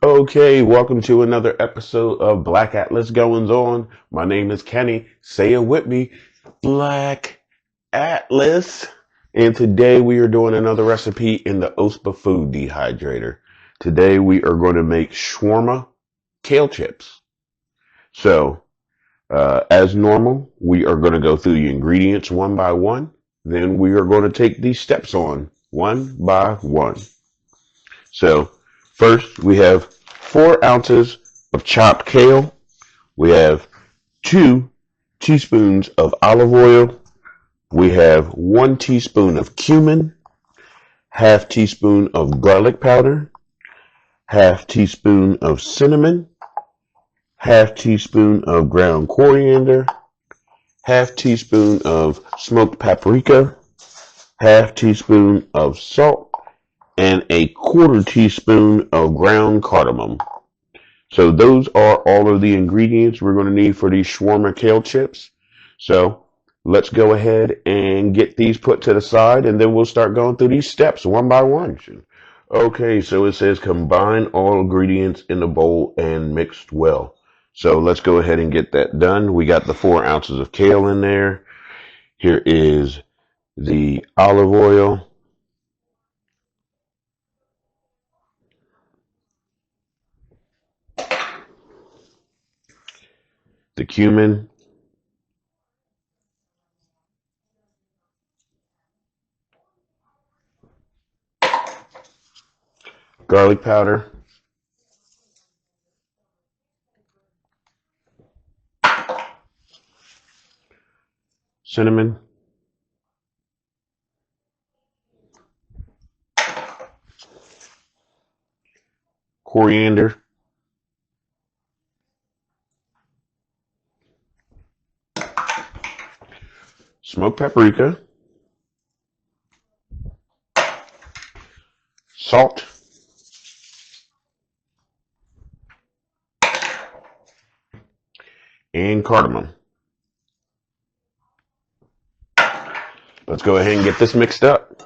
Okay, welcome to another episode of Black Atlas Goings On. My name is Kenny. Say it with me, Black Atlas. And today we are doing another recipe in the Ostba Food Dehydrator. Today we are going to make shawarma kale chips. So, as normal, we are going to go through the ingredients one by one. Then we are going to take these steps on one by one. So, first we have 4 ounces of chopped kale. We have 2 teaspoons of olive oil. We have 1 teaspoon of cumin, half teaspoon of garlic powder, half teaspoon of cinnamon, half teaspoon of ground coriander, half teaspoon of smoked paprika, half teaspoon of salt, and a 1/4 teaspoon of ground cardamom. So those are all of the ingredients we're going to need for these shawarma kale chips. So let's go ahead and get these put to the side, and then we'll start going through these steps one by one. Okay, so it says combine all ingredients in a bowl and mix well. So let's go ahead and get that done. We got the 4 ounces of kale in there. Here is the olive oil, the cumin, garlic powder, cinnamon, coriander, smoked paprika, salt, and cardamom. Let's go ahead and get this mixed up.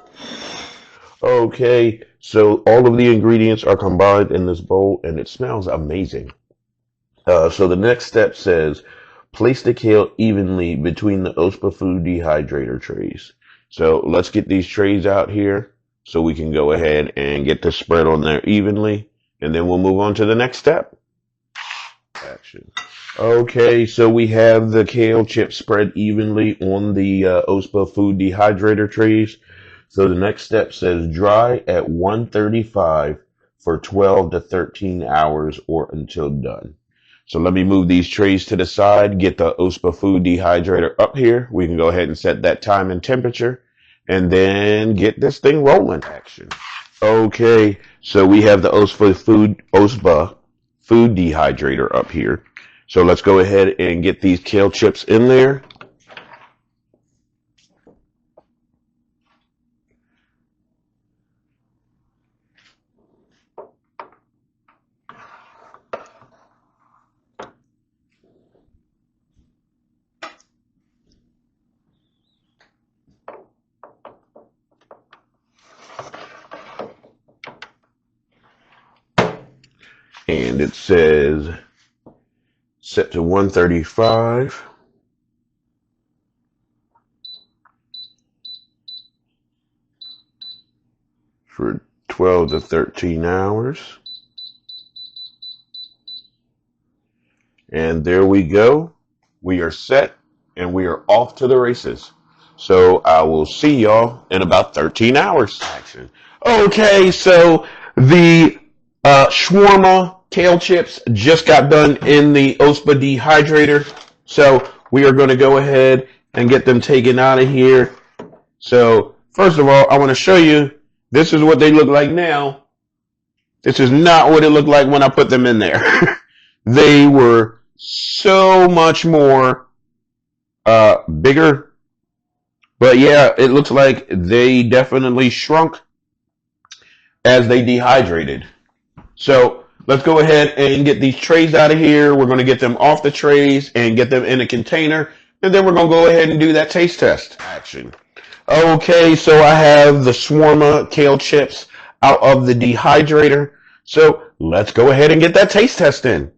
Okay, so all of the ingredients are combined in this bowl and it smells amazing. So the next step says place the kale evenly between the Ostba Food Dehydrator trays. So let's get these trays out here so we can go ahead and get this spread on there evenly, and then we'll move on to the next step. Action. Okay, so we have the kale chips spread evenly on the Ostba Food Dehydrator trays. So the next step says dry at 135 for 12 to 13 hours or until done. So let me move these trays to the side, get the Ostba Food Dehydrator up here. We can go ahead and set that time and temperature, and then get this thing rolling. Action. Okay, so we have the Ostba Food Dehydrator up here. So let's go ahead and get these kale chips in there. And it says set to 135 for 12 to 13 hours. And there we go. We are set and we are off to the races. So I will see y'all in about 13 hours. Action. Okay, so the shawarma kale chips just got done in the Ostba Dehydrator. So we are going to go ahead and get them taken out of here. So first of all, I want to show you, this is what they look like now. This is not what it looked like when I put them in there. They were so much more bigger. But yeah, it looks like they definitely shrunk as they dehydrated. So let's go ahead and get these trays out of here. We're going to get them off the trays and get them in a container. And then we're going to go ahead and do that taste test. Action. Okay, so I have the shawarma kale chips out of the dehydrator. So let's go ahead and get that taste test in.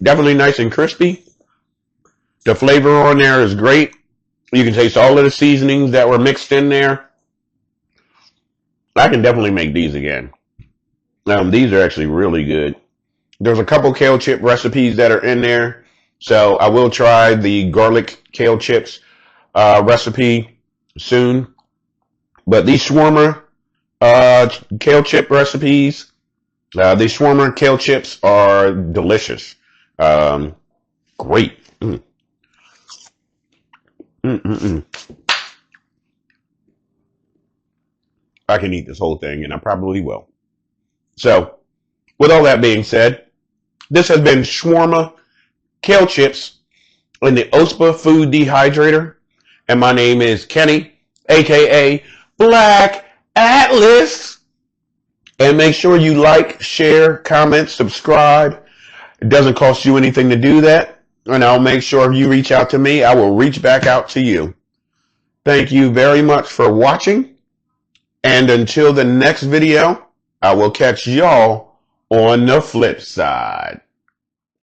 Definitely nice and crispy. The flavor on there is great. You can taste all of the seasonings that were mixed in there. I can definitely make these again. These are actually really good. There's a couple kale chip recipes that are in there. So I will try the garlic kale chips recipe soon. But these Schwarma kale chip recipes, these Schwarma kale chips are delicious. Great. Mm. Mm-mm-mm. I can eat this whole thing, and I probably will. So, with all that being said, this has been Schwarma Kale Chips in the Ostba Food Dehydrator. And my name is Kenny, aka Black Atlas. And make sure you like, share, comment, subscribe. It doesn't cost you anything to do that. And I'll make sure if you reach out to me, I will reach back out to you. Thank you very much for watching. And until the next video, I will catch y'all on the flip side.